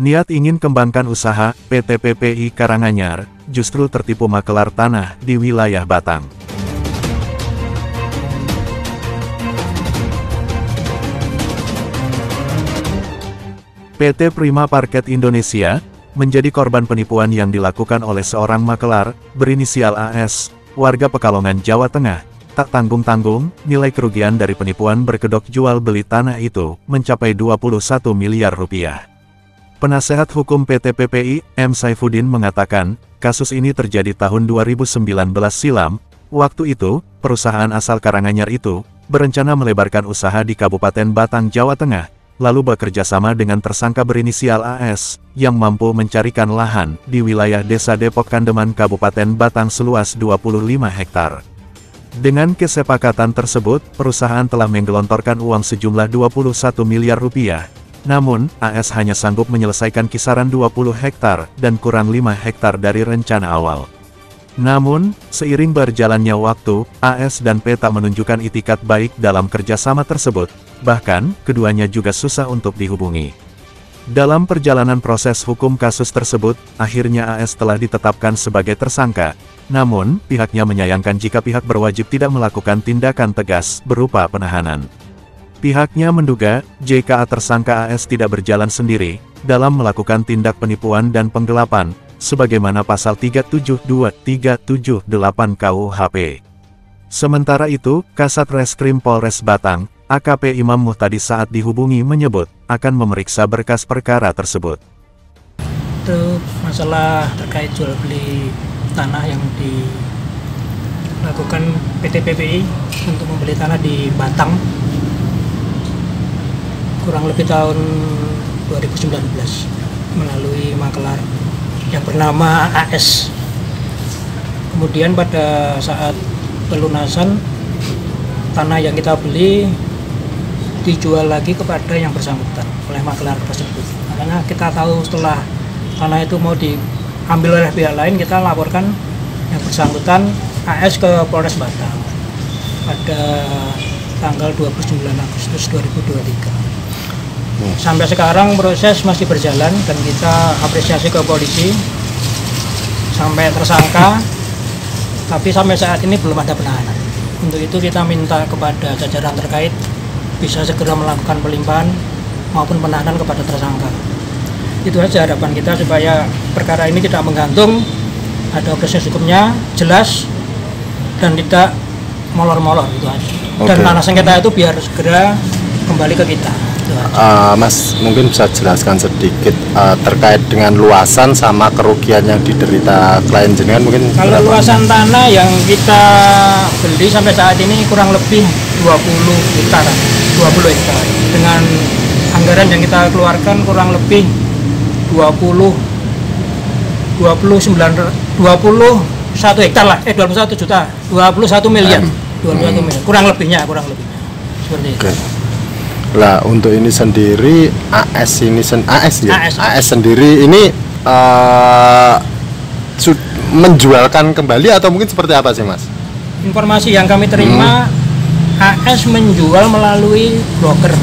Niat ingin kembangkan usaha, PT PPI Karanganyar justru tertipu makelar tanah di wilayah Batang. PT Prima Parket Indonesia menjadi korban penipuan yang dilakukan oleh seorang makelar berinisial AS, warga Pekalongan, Jawa Tengah. Tak tanggung-tanggung, nilai kerugian dari penipuan berkedok jual beli tanah itu mencapai 21 miliar rupiah. Penasehat hukum PT PPI, M. Saifuddin mengatakan, kasus ini terjadi tahun 2019 silam. Waktu itu, perusahaan asal Karanganyar itu berencana melebarkan usaha di Kabupaten Batang, Jawa Tengah, lalu bekerja sama dengan tersangka berinisial AS, yang mampu mencarikan lahan di wilayah Desa Depok Kandeman Kabupaten Batang seluas 25 hektar. Dengan kesepakatan tersebut, perusahaan telah menggelontorkan uang sejumlah 21 miliar rupiah. Namun, AS hanya sanggup menyelesaikan kisaran 20 hektar dan kurang 5 hektar dari rencana awal. Namun, seiring berjalannya waktu, AS dan P tak menunjukkan itikat baik dalam kerjasama tersebut. Bahkan, keduanya juga susah untuk dihubungi. Dalam perjalanan proses hukum kasus tersebut, akhirnya AS telah ditetapkan sebagai tersangka. Namun, pihaknya menyayangkan jika pihak berwajib tidak melakukan tindakan tegas berupa penahanan. Pihaknya menduga, jika tersangka AS tidak berjalan sendiri dalam melakukan tindak penipuan dan penggelapan, sebagaimana pasal 372-378 KUHP. Sementara itu, Kasat Reskrim Polres Batang, AKP Imam Muhtadi saat dihubungi menyebut, akan memeriksa berkas perkara tersebut. Itu masalah terkait jual beli tanah yang dilakukan PT PPI untuk membeli tanah di Batang kurang lebih tahun 2019 melalui makelar yang bernama AS. Kemudian pada saat pelunasan, tanah yang kita beli dijual lagi kepada yang bersangkutan oleh makelar tersebut. Makanya kita tahu setelah tanah itu mau diambil oleh pihak lain, kita laporkan yang bersangkutan AS ke Polres Batang pada tanggal 29 Agustus 2023. Sampai sekarang proses masih berjalan dan kita apresiasi ke polisi sampai tersangka, tapi sampai saat ini belum ada penahanan. Untuk itu kita minta kepada jajaran terkait bisa segera melakukan pelimpahan maupun penahanan kepada tersangka. Itu saja harapan kita supaya perkara ini tidak menggantung, ada proses hukumnya jelas dan tidak molor-molor, itu aja. Dan tanah sengketa itu biar segera kembali ke kita. Mas, mungkin bisa jelaskan sedikit terkait dengan luasan sama kerugian yang diderita klien jenengan mungkin? Kalau berapa? Luasan tanah yang kita beli sampai saat ini kurang lebih 20 hektar dengan anggaran yang kita keluarkan kurang lebih 21 hektar lah, 21 juta, 21 miliar, 21 miliar, kurang lebihnya seperti itu. Lah untuk ini sendiri AS sendiri ini menjualkan kembali atau mungkin seperti apa sih, Mas? Informasi yang kami terima, AS menjual melalui broker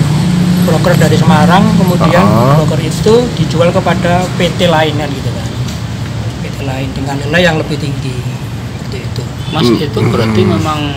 dari Semarang, kemudian broker itu dijual kepada PT lain kan gitu kan. PT lain dengan nilai yang lebih tinggi seperti itu. Mas, itu berarti memang